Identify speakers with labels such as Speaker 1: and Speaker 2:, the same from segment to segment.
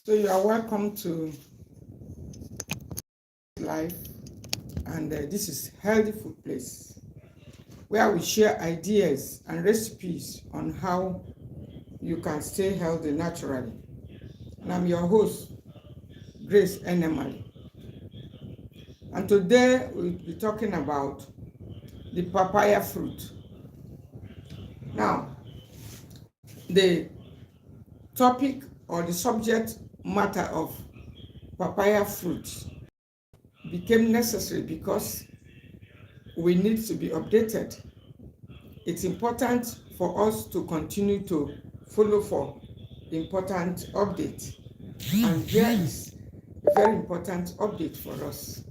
Speaker 1: So you are welcome to life, and this is Healthy Food Place, where we share ideas and recipes on how you can stay healthy naturally. And I'm your host, Grace Enemali. And today we'll be talking about the papaya fruit. Now, the topic or the subject matter of papaya fruit became necessary because we need to be updated. It's important for us to continue to follow for important updates. And here is a very important update for us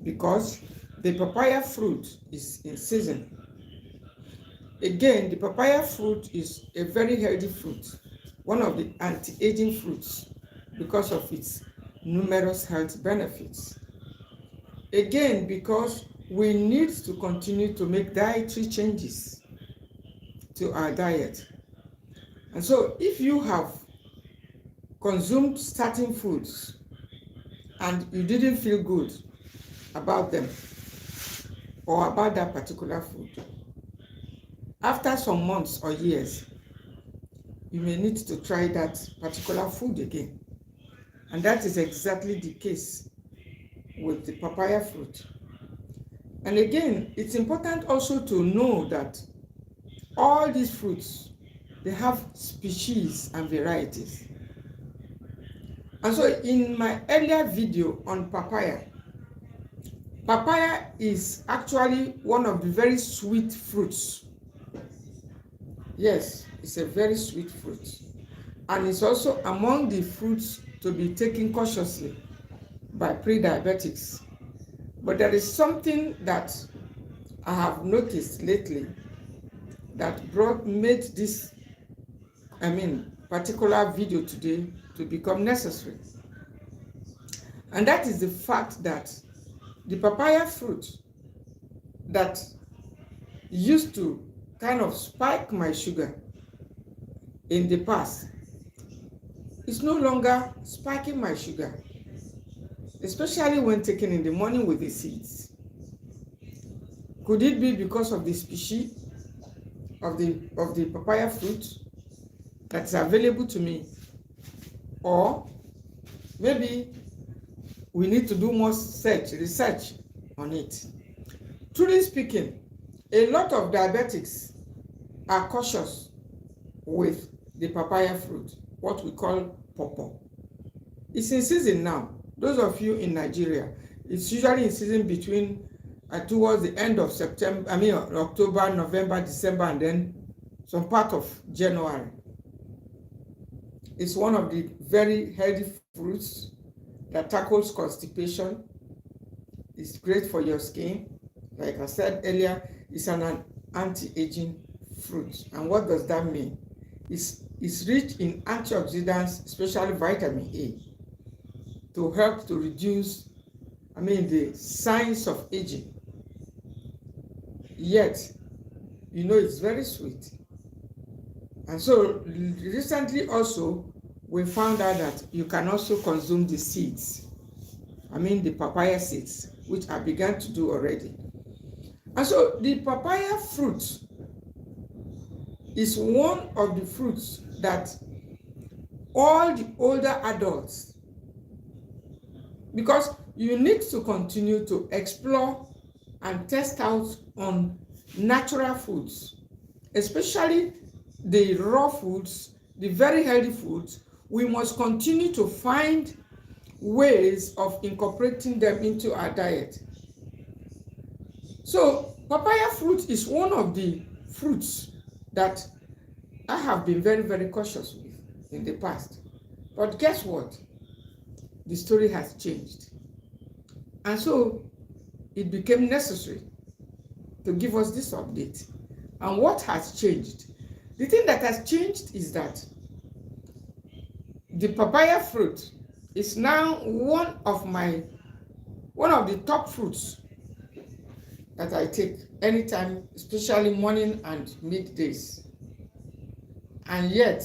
Speaker 1: because the papaya fruit is in season. Again, the papaya fruit is a very healthy fruit, one of the anti-aging fruits because of its numerous health benefits. Again, because we need to continue to make dietary changes to our diet. And so if you have consumed certain foods and you didn't feel good about them or about that particular food, after some months or years, you may need to try that particular food again. And that is exactly the case with the papaya fruit. And again, it's important also to know that all these fruits, they have species and varieties. And so in my earlier video on papaya, papaya is actually one of the very sweet fruits. Yes, it's a very sweet fruit. And it's also among the fruits to be taken cautiously by pre-diabetics. But there is something that I have noticed lately that made this, particular video today to become necessary. And that is the fact that the papaya fruit that used to kind of spike my sugar in the past is no longer spiking my sugar, especially when taken in the morning with the seeds. Could it be because of the species of the papaya fruit that is available to me? Or maybe we need to do more research on it. Truly speaking, a lot of diabetics are cautious with the papaya fruit, what we call pawpaw. It's in season now. Those of you in Nigeria, it's usually in season between towards the end of October, November, December, and then some part of January. It's one of the very healthy fruits that tackles constipation. It's great for your skin. Like I said earlier, it's an anti-aging fruit. And what does that mean? It's rich in antioxidants, especially vitamin A, to help to reduce the signs of aging. Yet, it's very sweet. And so recently also, we found out that you can also consume the seeds. The papaya seeds, which I began to do already. And so the papaya fruit is one of the fruits that all the older adults, because you need to continue to explore and test out on natural foods, especially the raw foods, the very healthy foods. We must continue to find ways of incorporating them into our diet. So papaya fruit is one of the fruits that I have been very, very cautious with in the past. But guess what? The story has changed. And so it became necessary to give us this update. And what has changed? The thing that has changed is that the papaya fruit is now one of the top fruits that I take anytime, especially morning and middays. And yet,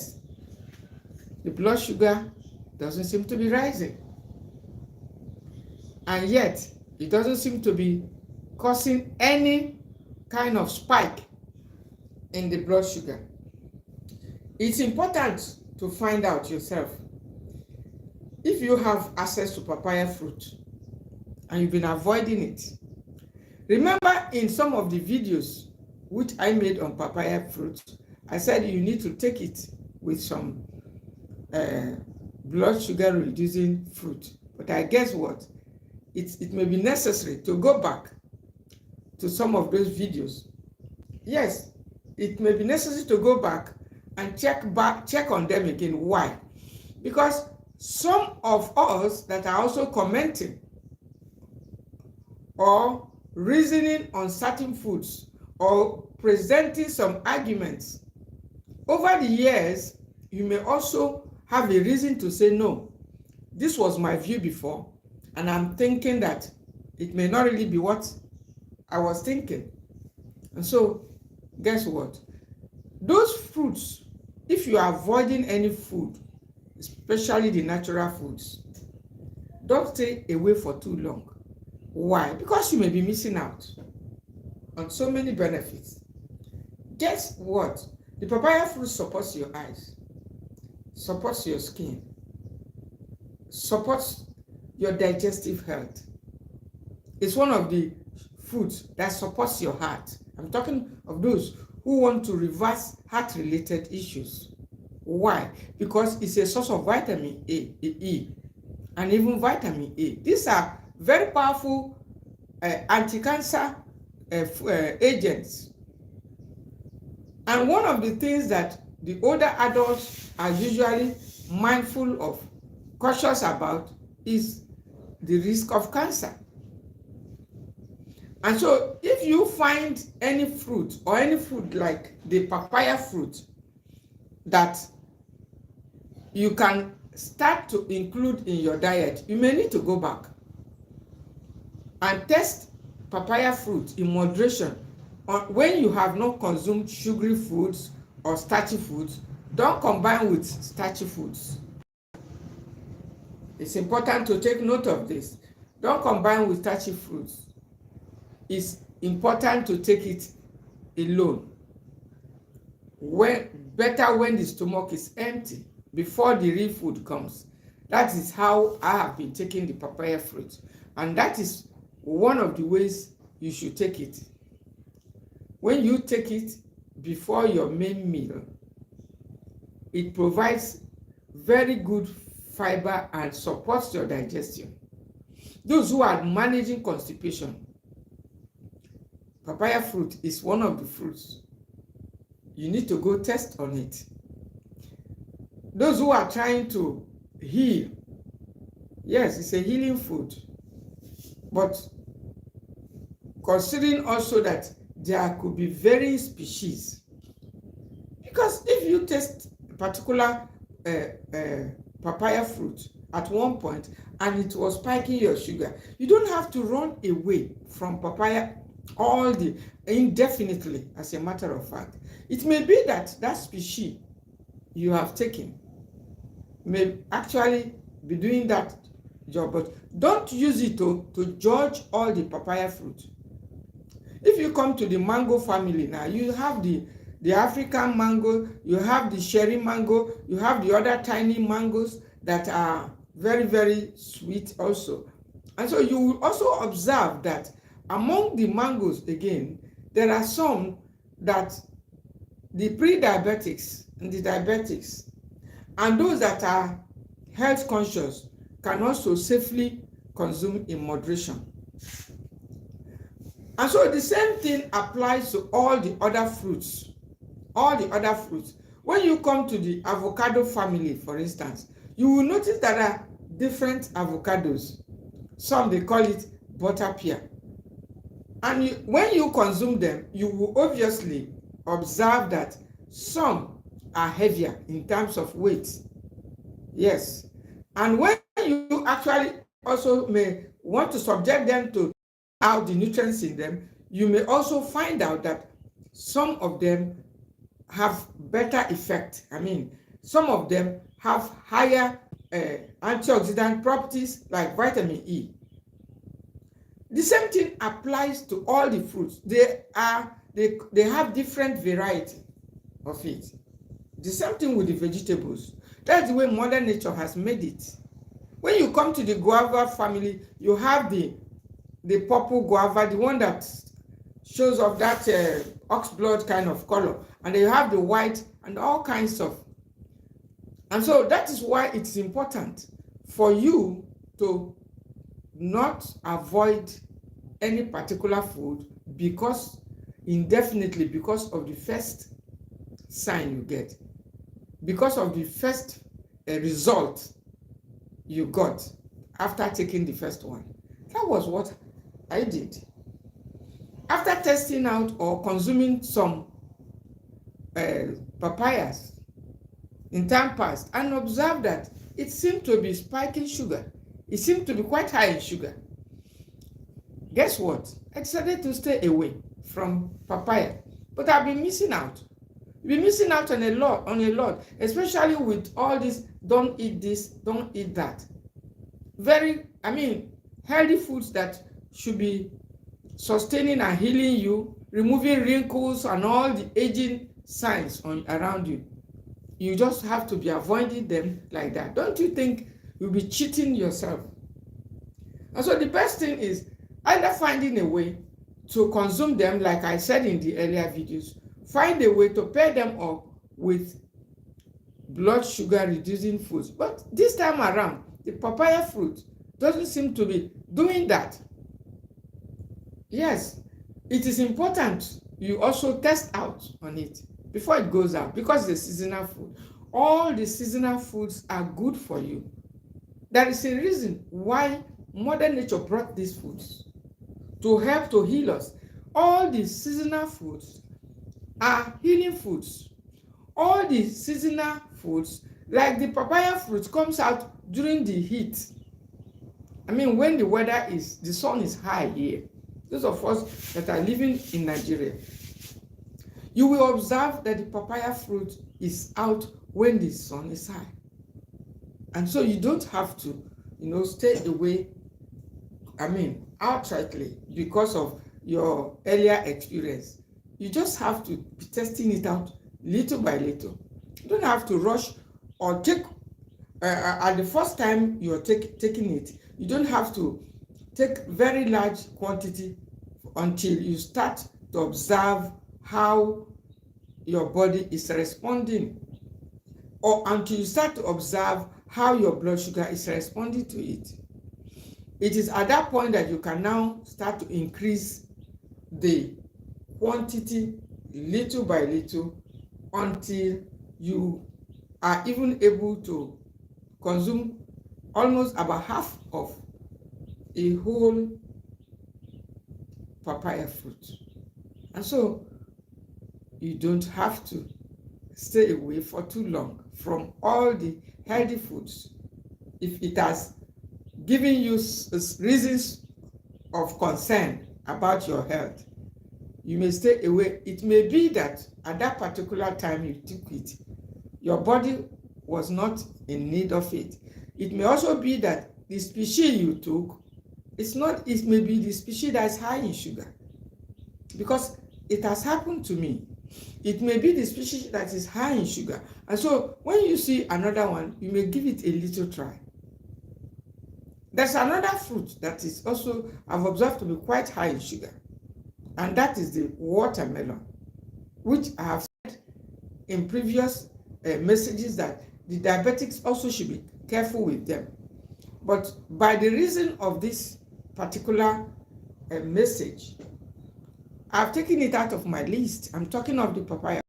Speaker 1: the blood sugar doesn't seem to be rising. And yet, it doesn't seem to be causing any kind of spike in the blood sugar. It's important to find out yourself. If you have access to papaya fruit and you've been avoiding it, remember in some of the videos which I made on papaya fruit, I said you need to take it with some blood sugar reducing fruit. But I guess what? It may be necessary to go back to some of those videos. Yes, it may be necessary to go back and check on them again. Why? Because some of us that are also commenting or reasoning on certain foods or presenting some arguments, over the years, you may also have a reason to say, no, this was my view before, and I'm thinking that it may not really be what I was thinking. And so, guess what? Those fruits, if you are avoiding any food, especially the natural foods, don't stay away for too long. Why? Because you may be missing out on so many benefits. Guess what? The papaya fruit supports your eyes, supports your skin, supports your digestive health. It's one of the foods that supports your heart. I'm talking of those who want to reverse heart-related issues. Why? Because it's a source of vitamin E, and even vitamin A. These are very powerful anti-cancer agents. And one of the things that the older adults are usually mindful of, cautious about, is the risk of cancer. And so if you find any fruit or any food like the papaya fruit that you can start to include in your diet, you may need to go back and test papaya fruit in moderation. When you have not consumed sugary foods or starchy foods, don't combine with starchy foods. It's important to take note of this. Don't combine with starchy foods. It's important to take it alone. Better when the stomach is empty, before the real food comes. That is how I have been taking the papaya fruit. And that is one of the ways you should take it. When you take it before your main meal, it provides very good fiber and supports your digestion. Those who are managing constipation, papaya fruit is one of the fruits. You need to go test on it. Those who are trying to heal, yes, it's a healing food. But considering also that there could be varying species. Because if you taste a particular papaya fruit at one point and it was spiking your sugar, you don't have to run away from papaya indefinitely, as a matter of fact. It may be that that species you have taken may actually be doing that job, but don't use it to judge all the papaya fruit. If you come to the mango family now, you have the African mango, you have the cherry mango, you have the other tiny mangoes that are very, very sweet also. And so you will also observe that among the mangoes, again, there are some that the pre-diabetics and the diabetics and those that are health conscious can also safely consume in moderation. And so the same thing applies to all the other fruits. All the other fruits. When you come to the avocado family, for instance, you will notice there are different avocados. Some they call it butter pear. And when you consume them, you will obviously observe that some are heavier in terms of weight. Yes. And when you actually also may want to subject them to out the nutrients in them, you may also find out that some of them have better effect. I mean, some of them have higher antioxidant properties like vitamin E. The same thing applies to all the fruits. They have different variety of it. The same thing with the vegetables. That's the way Mother Nature has made it. When you come to the guava family, you have the purple guava, the one that shows off that ox blood kind of color, and then you have the white and all kinds of. And so that is why it's important for you to not avoid any particular food indefinitely because of the first sign you get, because of the first result you got after taking the first one. That was what I did. After testing out or consuming some papayas in time past and observed that it seemed to be spiking sugar. It seemed to be quite high in sugar. Guess what? I decided to stay away from papaya. But I've been missing out. I've been missing out on a lot, especially with all this, don't eat this, don't eat that. Healthy foods that should be sustaining and healing you, removing wrinkles and all the aging signs around you. You just have to be avoiding them like that. Don't you think you'll be cheating yourself? And so the best thing is either finding a way to consume them, like I said in the earlier videos, find a way to pair them up with blood sugar reducing foods. But this time around, the papaya fruit doesn't seem to be doing that. Yes, it is important you also test out on it before it goes out, because the seasonal food, all the seasonal foods are good for you. There is a reason why Mother Nature brought these foods to help to heal us. All the seasonal foods are healing foods. All the seasonal foods, like the papaya fruit, comes out during the heat. When the sun is high here. Those of us that are living in Nigeria, you will observe that the papaya fruit is out when the sun is high. And so you don't have to, stay away, outrightly because of your earlier experience. You just have to be testing it out little by little. You don't have to rush or take, at the first time you're taking it, you don't have to take very large quantity until you start to observe how your body is responding, or until you start to observe how your blood sugar is responding to it. It is at that point that you can now start to increase the quantity little by little until you are even able to consume almost about half of a whole papaya fruit. And so you don't have to stay away for too long from all the healthy foods. If it has given you reasons of concern about your health, you may stay away. It may be that at that particular time you took it, your body was not in need of it. It may also be that the species you took, it may be the species that is high in sugar, because it has happened to me. It may be the species that is high in sugar. And so when you see another one, you may give it a little try. There's another fruit that is also, I've observed, to be quite high in sugar, and that is the watermelon, which I have said in previous messages that the diabetics also should be careful with them. But by the reason of this particular message, I've taken it out of my list. I'm talking of the papaya.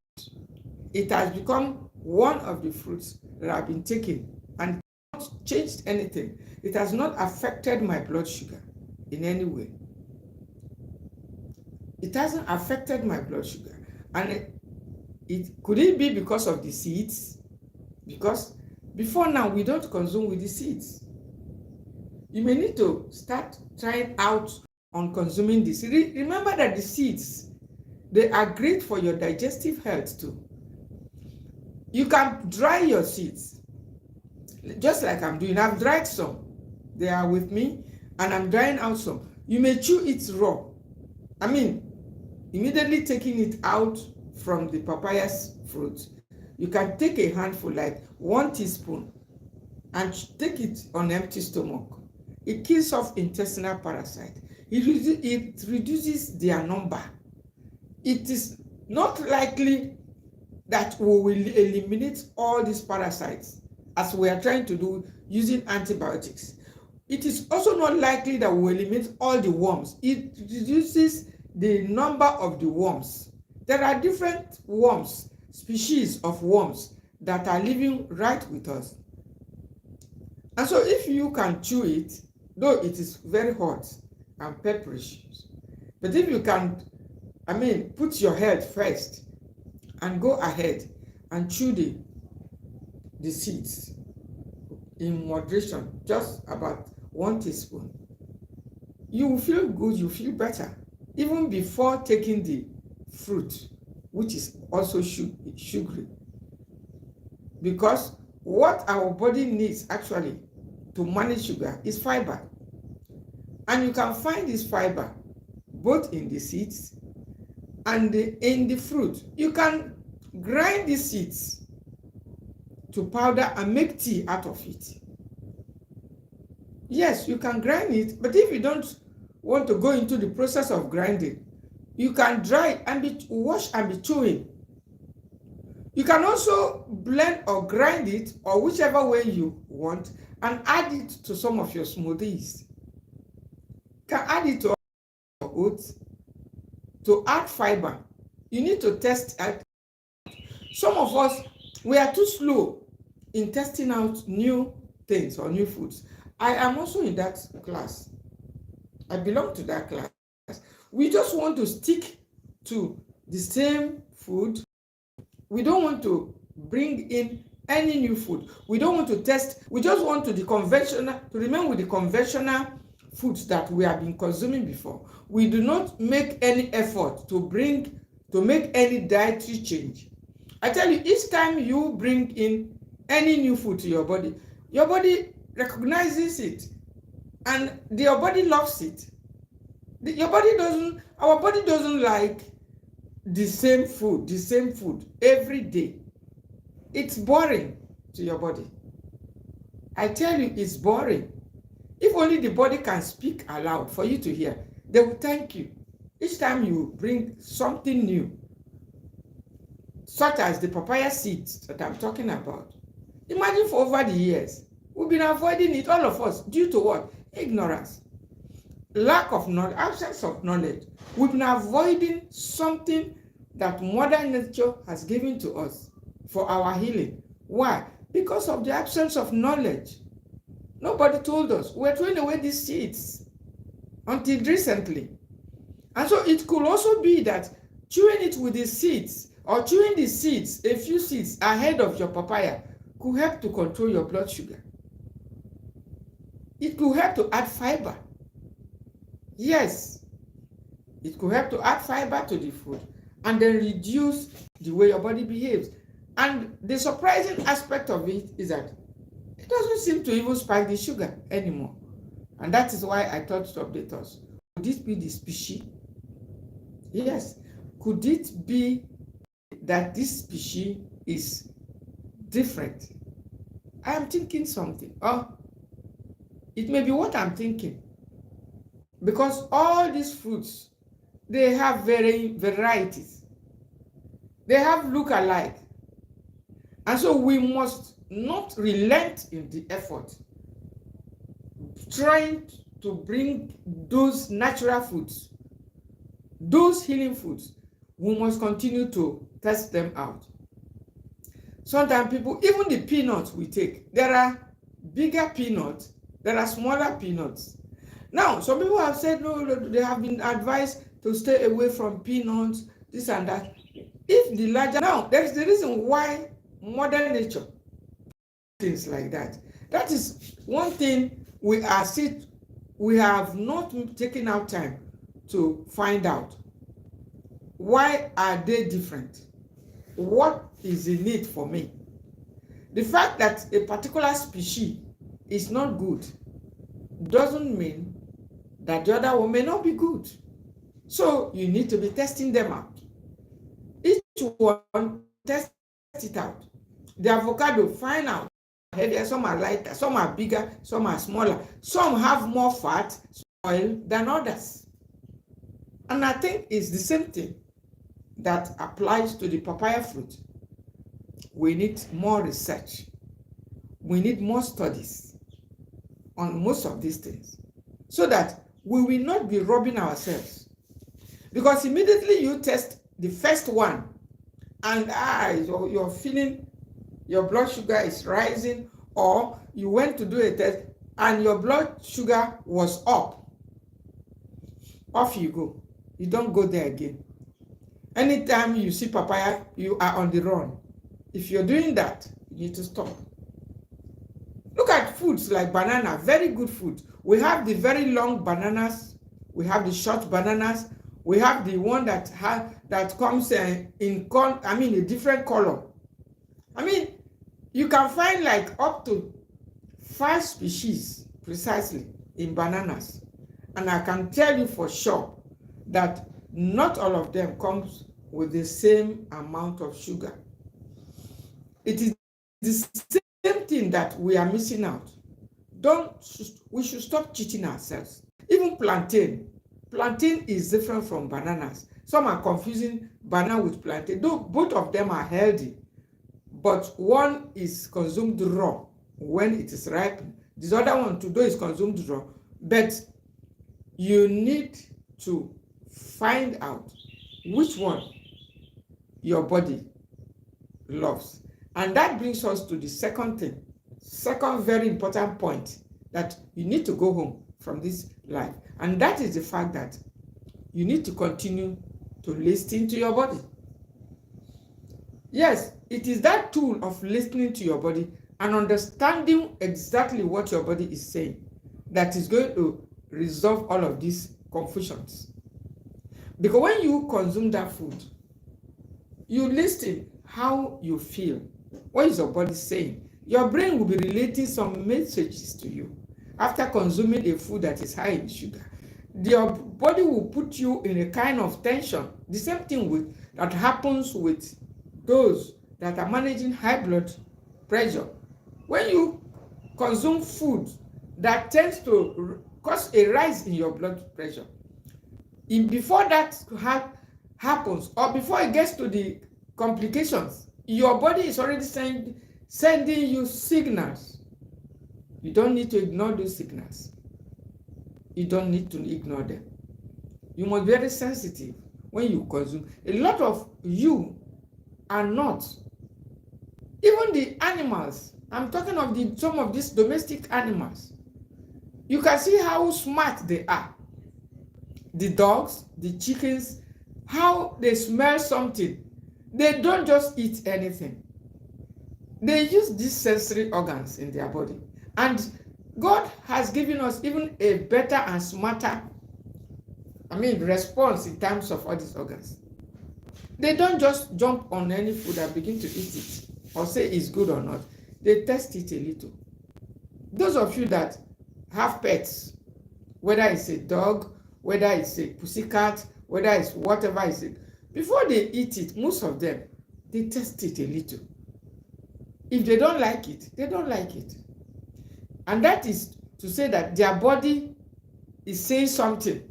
Speaker 1: It has become one of the fruits that I've been taking, and not changed anything. It has not affected my blood sugar in any way. It hasn't affected my blood sugar. And could it be because of the seeds? Because before now, we don't consume with the seeds. You may need to start trying out on consuming this. Remember that the seeds, they are great for your digestive health too. You can dry your seeds. just like I'm doing. I've dried some. They are with me, and I'm drying out some. You may chew it raw. I mean, immediately taking it out from the papayas fruit, you can take a handful, like 1 teaspoon, and take it on empty stomach. It kills off intestinal parasite. It reduces their number. It is not likely that we will eliminate all these parasites as we are trying to do using antibiotics. It is also not likely that we will eliminate all the worms. It reduces the number of the worms. There are different worms, species of worms that are living right with us. And so if you can chew it, though it is very hot and pepperish, but if you can, put your health first and go ahead and chew the seeds in moderation, just about 1 teaspoon, you will feel good, you feel better, even before taking the fruit, which is also sugary. Because what our body needs actually to manage sugar is fiber. And you can find this fiber both in the seeds and in the fruit. You can grind the seeds to powder and make tea out of it. Yes, you can grind it, but if you don't want to go into the process of grinding, you can dry it and wash and be chewing. You can also blend or grind it, or whichever way you want, and add it to some of your smoothies. You can add it to your oats to add fiber. You need to test it. Some of us, we are too slow in testing out new things or new foods. I am also in that class. I belong to that class. We just want to stick to the same food. We don't want to bring in any new food. We don't want to test. We just want to remain with the conventional foods that we have been consuming before. We do not make any effort to make any dietary change. I tell you, each time you bring in any new food to your body recognizes it, and your body loves it. Our body doesn't like the same food every day. It's boring to your body. I tell you, it's boring. If only the body can speak aloud for you to hear, they will thank you. Each time you bring something new, such as the papaya seeds that I'm talking about, imagine for over the years, we've been avoiding it, all of us, due to what? Ignorance. Lack of knowledge, absence of knowledge. We've been avoiding something that Mother Nature has given to us for our healing. Why? Because of the absence of knowledge. Nobody told us. We're throwing away these seeds until recently. And so it could also be that chewing it with the seeds, or chewing the seeds, a few seeds ahead of your papaya, could help to control your blood sugar. It could help to add fiber. Yes, it could help to add fiber to the food and then reduce the way your body behaves. And the surprising aspect of it is that it doesn't seem to even spike the sugar anymore. And that is why I thought to update us. Could this be the species? Yes. Could it be that this species is different? I am thinking something. It may be what I'm thinking. Because all these fruits, they have varieties. They have look-alike. And so we must not relent in the effort trying to bring those natural foods, those healing foods. We must continue to test them out. Sometimes people, even the peanuts we take, there are bigger peanuts, there are smaller peanuts. Now, some people have said, no, they have been advised to stay away from peanuts, this and that. If the larger, now, there is the reason why Mother Nature, things like that. That is one thing we have not taken our time to find out. Why are they different? What is in it for me? The fact that a particular species is not good doesn't mean that the other one may not be good. So you need to be testing them out. Each one, test it out. The avocado, find out. Heavier, some are lighter, some are bigger, some are smaller. Some have more fat, oil than others. And I think it's the same thing that applies to the papaya fruit. We need more research. We need more studies on most of these things so that we will not be robbing ourselves. Because immediately you test the first one and you're feeling your blood sugar is rising, or you went to do a test and your blood sugar was up, off you go. You don't go there again. Anytime you see papaya, you are on the run. If you're doing that, you need to stop. Look at foods like banana, very good food. We have the very long bananas, we have the short bananas, we have the one that comes in a different color. You can find like up to 5 species precisely in bananas. And I can tell you for sure that not all of them comes with the same amount of sugar. It is the same thing that we are missing out. We should stop cheating ourselves. Even plantain is different from bananas. Some are confusing banana with plantain, though both of them are healthy, but one is consumed raw when it is ripe. This other one, though, is consumed raw. But you need to find out which one your body loves. And that brings us to the second very important point, that you need to go home from this life. And that is the fact that you need to continue to listen to your body. Yes, it is that tool of listening to your body and understanding exactly what your body is saying that is going to resolve all of these confusions. Because when you consume that food, you listen how you feel. What is your body saying? Your brain will be relating some messages to you. After consuming a food that is high in sugar, your body will put you in a kind of tension. The same thing that happens with those that are managing high blood pressure. When you consume food that tends to cause a rise in your blood pressure, before that happens, or before it gets to the complications, your body is already sending you signals. You don't need to ignore those signals. You don't need to ignore them. You must be very sensitive when you consume. A lot of you are not. Even the animals, I'm talking of some of these domestic animals. You can see how smart they are. The dogs, the chickens, how they smell something. They don't just eat anything. They use these sensory organs in their body. And God has given us even a better and smarter response in terms of all these organs. They don't just jump on any food and begin to eat it or say it's good or not. They test it a little. Those of you that have pets, whether it's a dog, whether it's a pussycat, whether it's whatever it is, before they eat it, most of them, they test it a little. If they don't like it, they don't like it. And that is to say that their body is saying something.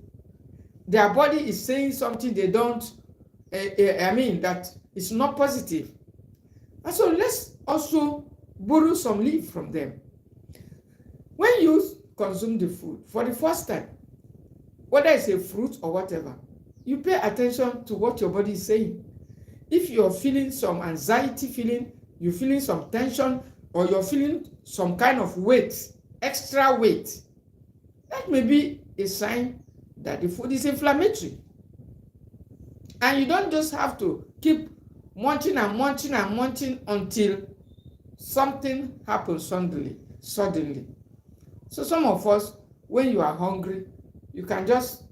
Speaker 1: Their body is saying something they don't, that is not positive. And so let's also borrow some leaf from them. When you consume the food for the first time, whether it's a fruit or whatever, you pay attention to what your body is saying. If you're feeling some anxiety feeling, you're feeling some tension, or you're feeling some kind of weight, extra weight, that may be a sign that the food is inflammatory. And you don't just have to keep munching and munching and munching until something happens suddenly. So some of us, when you are hungry, you can just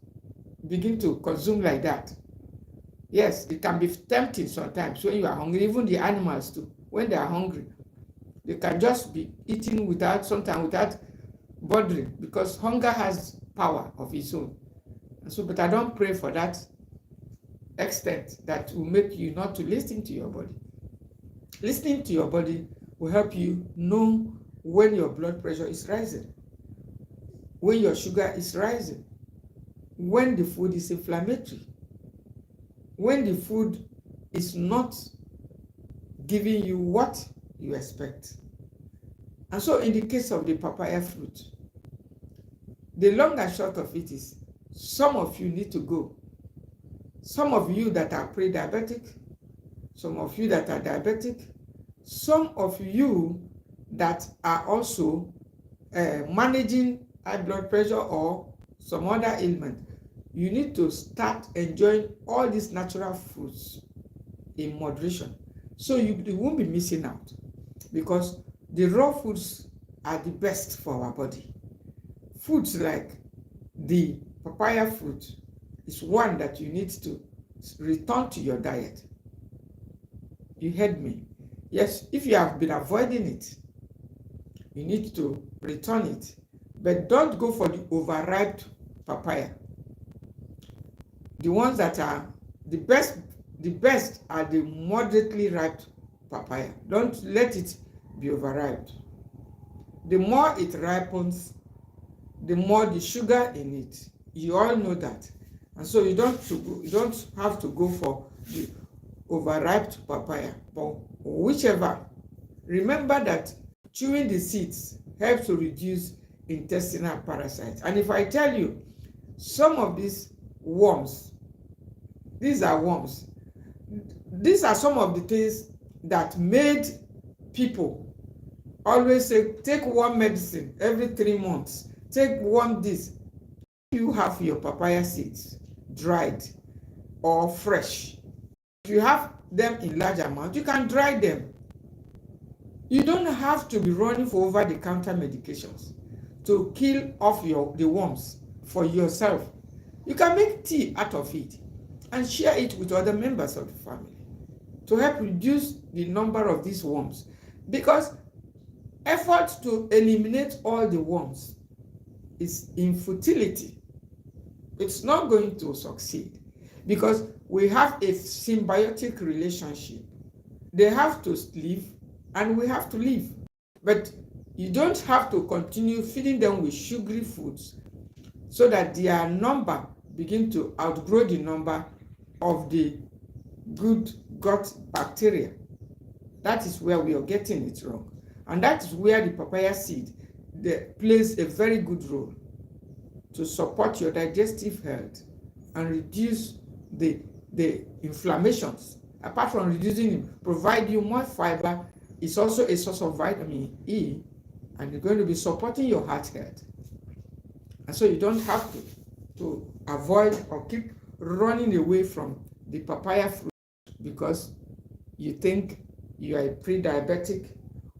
Speaker 1: begin to consume like that. Yes, it can be tempting sometimes when you are hungry, even the animals too, when they are hungry. They can just be eating sometimes without bothering, because hunger has power of its own. So, but I don't pray for that extent that will make you not to listen to your body. Listening to your body will help you know when your blood pressure is rising, when your sugar is rising, when the food is inflammatory, when the food is not giving you what you expect. And so in the case of the papaya fruit, the long and short of it is, some of you need to go. Some of you that are pre-diabetic, some of you that are diabetic, some of you that are also managing high blood pressure or some other ailment, you need to start enjoying all these natural foods in moderation, so you won't be missing out, because the raw foods are the best for our body. Foods like the papaya fruit is one that you need to return to your diet. You heard me? Yes, if you have been avoiding it, you need to return it. But don't go for the overripe papaya. The ones that are the best are the moderately ripe papaya. Don't let it be overripe. The more it ripens, the more the sugar in it. You all know that. And so you don't have to go for the overripe papaya. But whichever, remember that chewing the seeds helps to reduce intestinal parasites. And if I tell you, some of these worms, these are worms. These are some of the things that made people always say, take worm medicine every 3 months. Take worm this. You have your papaya seeds dried or fresh. If you have them in large amount, you can dry them. You don't have to be running for over-the-counter medications to kill off the worms for yourself. You can make tea out of it and share it with other members of the family to help reduce the number of these worms, because effort to eliminate all the worms is in futility. It's not going to succeed, because we have a symbiotic relationship. They have to live and we have to live. But you don't have to continue feeding them with sugary foods so that their number begin to outgrow the number of the good gut bacteria. That is where we are getting it wrong. And that is where the papaya seed plays a very good role to support your digestive health and reduce the inflammations. Apart from reducing it, provide you more fiber. It's also a source of vitamin E, and you're going to be supporting your heart health. And so you don't have to avoid or keep running away from the papaya fruit because you think you are a pre-diabetic,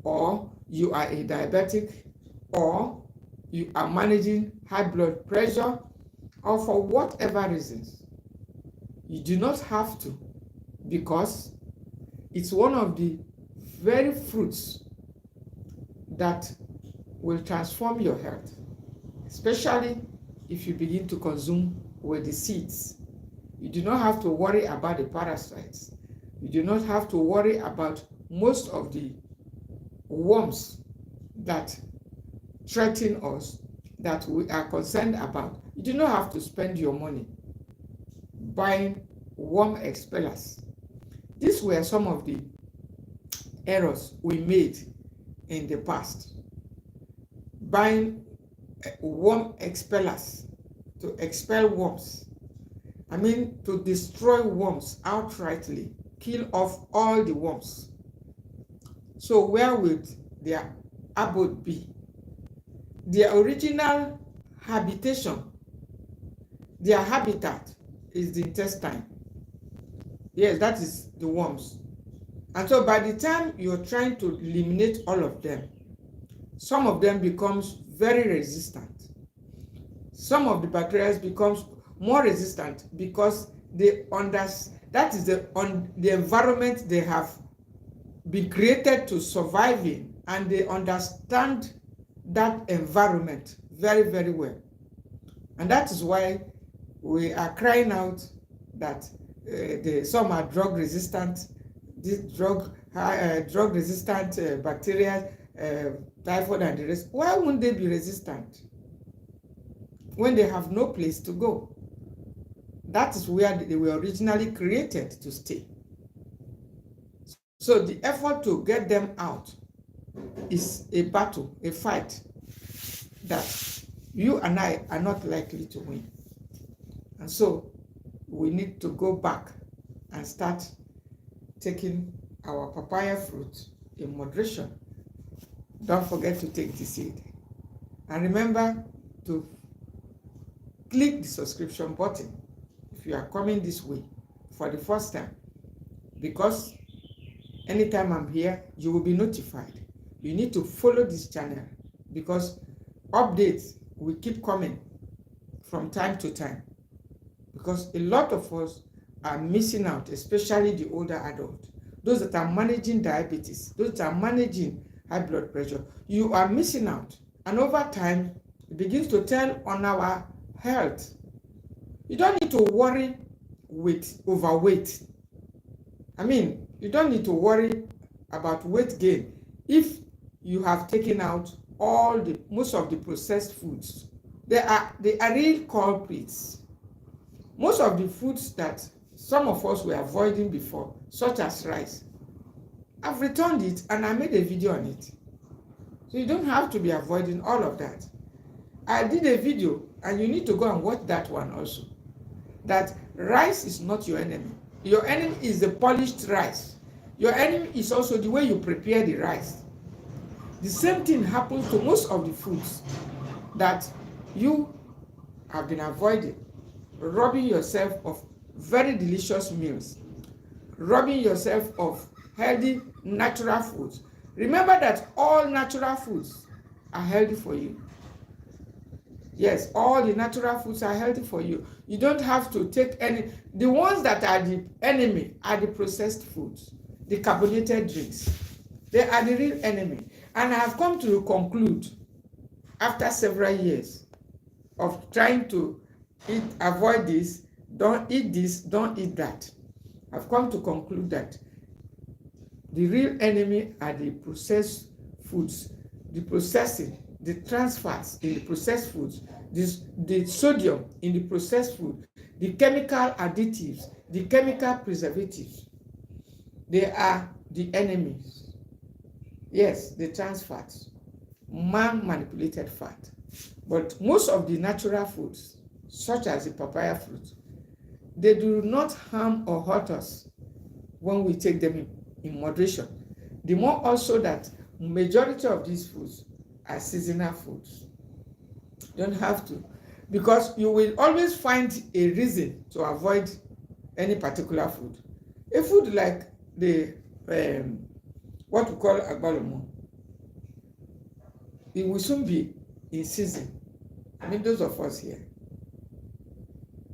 Speaker 1: or you are a diabetic, or you are managing high blood pressure, or for whatever reasons. You do not have to, because it's one of the very fruits that will transform your health, especially if you begin to consume with the seeds. You do not have to worry about the parasites. You do not have to worry about most of the worms that threaten us, that we are concerned about. You do not have to spend your money buying worm expellers. These were some of the errors we made in the past. Buying worm expellers to expel worms. I mean, to destroy worms outrightly, kill off all the worms. So where would their abode be? Their original habitation, their habitat is the intestine. Yes, that is the worms. And so by the time you're trying to eliminate all of them, some of them becomes very resistant. Some of the bacteria becomes more resistant because that is the environment they have been created to survive in. and they understand that environment very, very well. And that is why we are crying out that some are drug resistant, this drug resistant bacteria, typhoid and the rest. Why wouldn't they be resistant when they have no place to go? That is where they were originally created to stay. So the effort to get them out is a battle, a fight that you and I are not likely to win. And so we need to go back and start taking our papaya fruit in moderation. Don't forget to take the seed. And remember to click the subscription button if you are coming this way for the first time, because anytime I'm here, you will be notified. You need to follow this channel because updates will keep coming from time to time, because a lot of us are missing out, especially the older adults, those that are managing diabetes, those that are managing high blood pressure. You are missing out, and over time it begins to tell on our health. You don't need to worry with overweight. I mean, you don't need to worry about weight gain if you have taken out most of the processed foods. They are real culprits. Most of the foods that some of us were avoiding before, such as rice, I've returned it and I made a video on it. So you don't have to be avoiding all of that. I did a video, and you need to go and watch that one also, that rice is not your enemy. Your enemy is the polished rice. Your enemy is also the way you prepare the rice. The same thing happens to most of the foods that you have been avoiding, robbing yourself of very delicious meals, robbing yourself of healthy natural foods. Remember that all natural foods are healthy for you. Yes, all the natural foods are healthy for you. You don't have to take any. The ones that are the enemy are the processed foods, the carbonated drinks. They are the real enemy. And I have come to conclude, after several years of trying to avoid this, don't eat this, don't eat that, I've come to conclude that the real enemy are the processed foods, the processing, the trans fats in the processed foods, the sodium in the processed food, the chemical additives, the chemical preservatives. They are the enemies. Yes, the trans fats, man-manipulated fat. But most of the natural foods, such as the papaya fruit, they do not harm or hurt us when we take them in moderation. The more also that majority of these foods are seasonal foods. You don't have to, because you will always find a reason to avoid any particular food. A food like the what we call agbalumo, it will soon be in season. I mean, those of us here,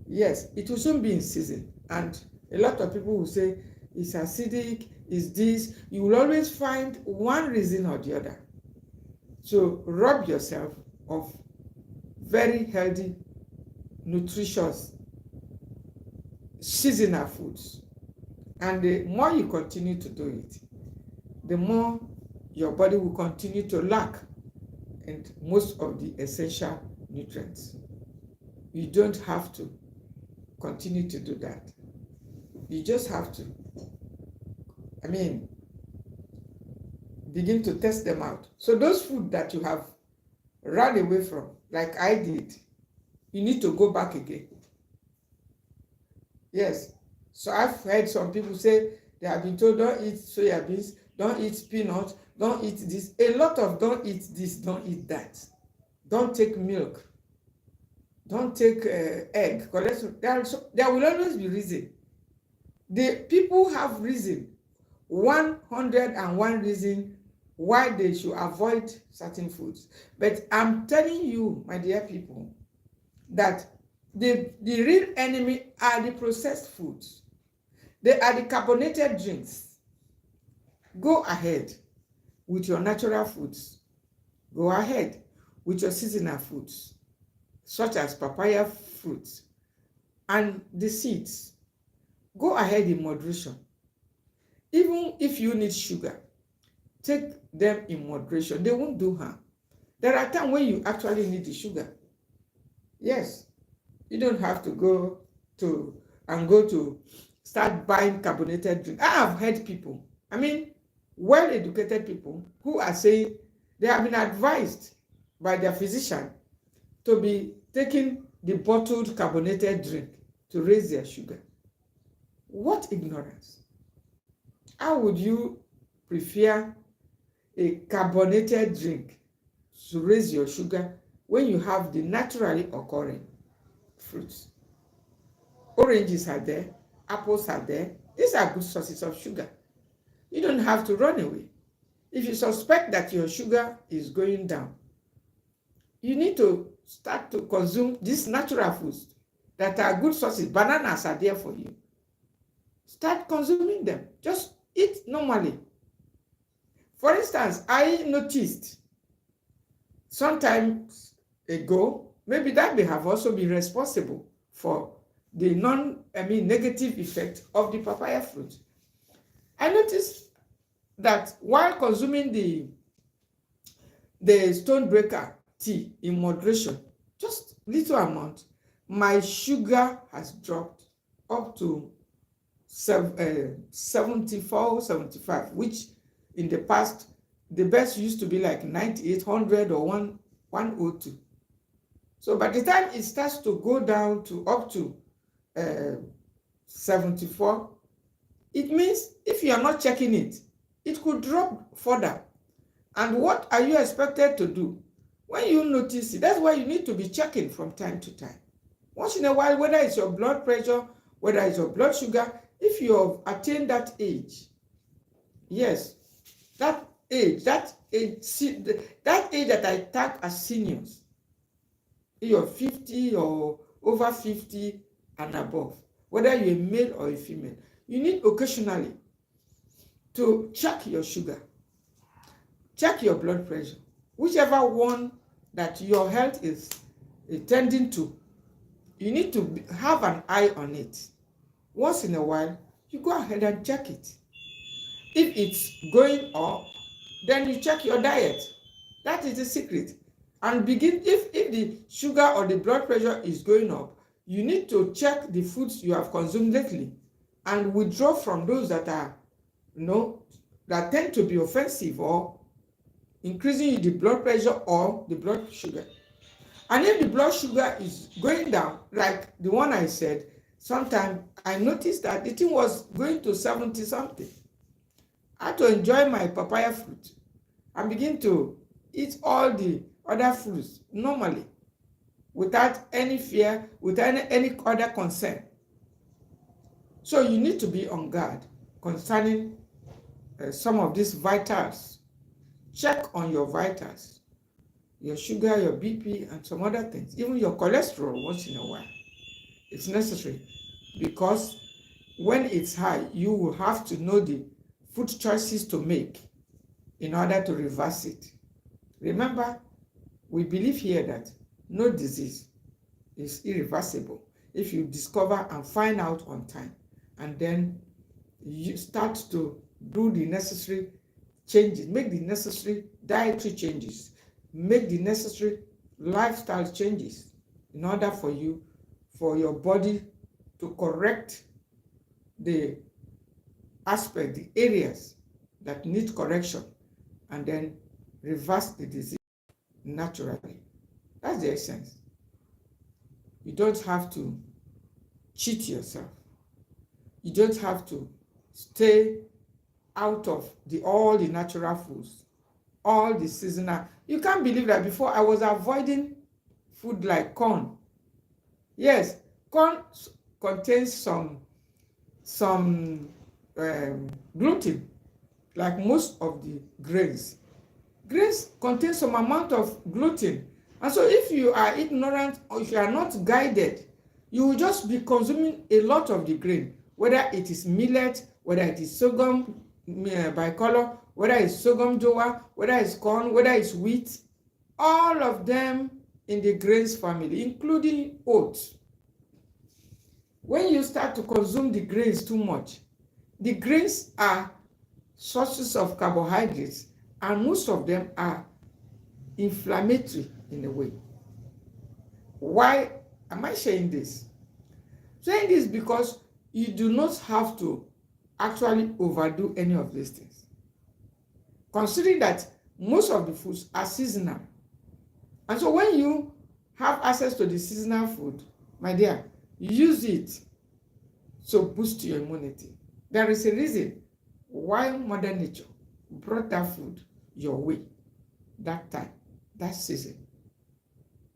Speaker 1: yes, it will soon be in season, and a lot of people will say it's acidic, it's this. You will always find one reason or the other. So rob yourself of very healthy, nutritious, seasonal foods. And the more you continue to do it, the more your body will continue to lack and most of the essential nutrients. You don't have to continue to do that. You just have to, begin to test them out. So those food that you have run away from, like I did, you need to go back again. Yes. So I've heard some people say they have been told, don't eat soya beans, don't eat peanuts, don't eat this. A lot of don't eat this, don't eat that. Don't take milk. Don't take egg. There will always be reason. The people have reason, 101 reason why they should avoid certain foods. But I'm telling you, my dear people, that the real enemy are the processed foods. They are the carbonated drinks. Go ahead. with your natural foods. Go ahead with your seasonal foods, such as papaya fruits and the seeds. Go ahead in moderation. Even if you need sugar, take them in moderation. They won't do harm. There are times when you actually need the sugar. Yes, you don't have to go to start buying carbonated drink. I have heard people, well-educated people, who are saying they have been advised by their physician to be taking the bottled carbonated drink to raise their sugar. What ignorance! How would you prefer a carbonated drink to raise your sugar when you have the naturally occurring fruits? Oranges are there, apples are there. These are good sources of sugar. You don't have to run away. If you suspect that your sugar is going down, you need to start to consume these natural foods that are good sources. Bananas are there for you. Start consuming them. Just eat normally. For instance, I noticed sometimes ago, maybe that may have also been responsible for the negative effect of the papaya fruit. I noticed that while consuming the stonebreaker tea in moderation, just little amount, my sugar has dropped up to 74, 75, which in the past, the best used to be like 9800 or 102. So by the time it starts to go down to up to 74, it means if you are not checking it, it could drop further. And what are you expected to do when you notice it? That's why you need to be checking from time to time. Once in a while, whether it's your blood pressure, whether it's your blood sugar, if you have attained that age, yes, that age that I tag as seniors, you're 50 or over 50 and above, whether you're a male or a female, you need occasionally to check your sugar, check your blood pressure, whichever one that your health is tending to. You need to have an eye on it. Once in a while, you go ahead and check it. If it's going up, then you check your diet. That is the secret. And begin, if the sugar or the blood pressure is going up, you need to check the foods you have consumed lately and withdraw from those that are, that tend to be offensive or increasing the blood pressure or the blood sugar. And if the blood sugar is going down, like the one I said, sometimes I noticed that the thing was going to 70 something. I had to enjoy my papaya fruit and begin to eat all the other fruits normally, without any fear, without any other concern. So you need to be on guard concerning some of these vitals. Check on your vitals, your sugar, your BP, and some other things, even your cholesterol once in a while. It's necessary, because when it's high, you will have to know the food choices to make in order to reverse it. Remember, we believe here that no disease is irreversible if you discover and find out on time, and then you start to do the necessary changes, make the necessary dietary changes, make the necessary lifestyle changes in order for your body to correct the aspect, the areas that need correction, and then reverse the disease naturally. That's the essence. You don't have to cheat yourself. You don't have to stay out of all the natural foods, all the seasonal. You can't believe that before I was avoiding food like corn. Yes, corn contains some gluten, like most of the grains. Grains contain some amount of gluten. And so if you are ignorant or if you are not guided, you will just be consuming a lot of the grain, whether it is millet, whether it is sorghum, bicolor, whether it's sorghum jowar, whether it's corn, whether it's wheat, all of them in the grains family, including oats. When you start to consume the grains too much, the grains are sources of carbohydrates, and most of them are inflammatory in a way. Why am I saying this? Saying this because you do not have to actually overdo any of these things. Considering that most of the foods are seasonal. And so when you have access to the seasonal food, my dear, use it to boost your immunity. There is a reason why Mother Nature brought that food your way that time, that season,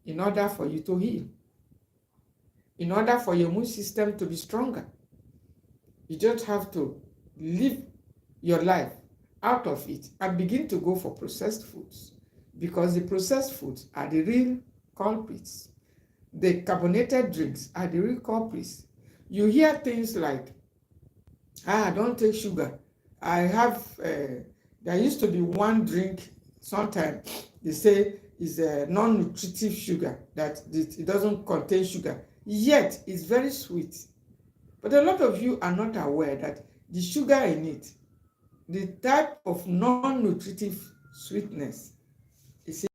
Speaker 1: in order for you to heal, in order for your immune system to be stronger. You just have to live your life out of it and begin to go for processed foods, because the processed foods are the real culprits. The carbonated drinks are the real culprits. You hear things like, don't take sugar. I have, there used to be one drink, sometimes they say is a non-nutritive sugar, that it doesn't contain sugar, yet it's very sweet. But a lot of you are not aware that the sugar in it, the type of non-nutritive sweetness, is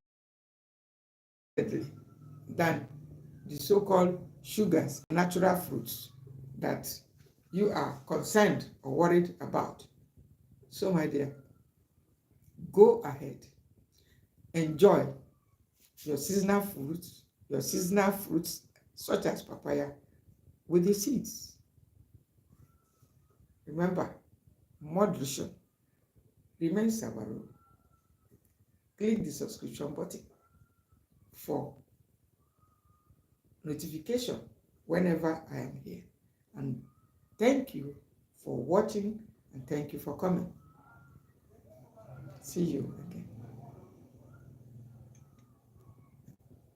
Speaker 1: than the so-called sugars, natural fruits that you are concerned or worried about. So, my dear, go ahead, enjoy your seasonal fruits, such as papaya, with the seeds. Remember, moderation remains our rule. Click the subscription button for notification whenever I am here. And thank you for watching, and thank you for coming. See you.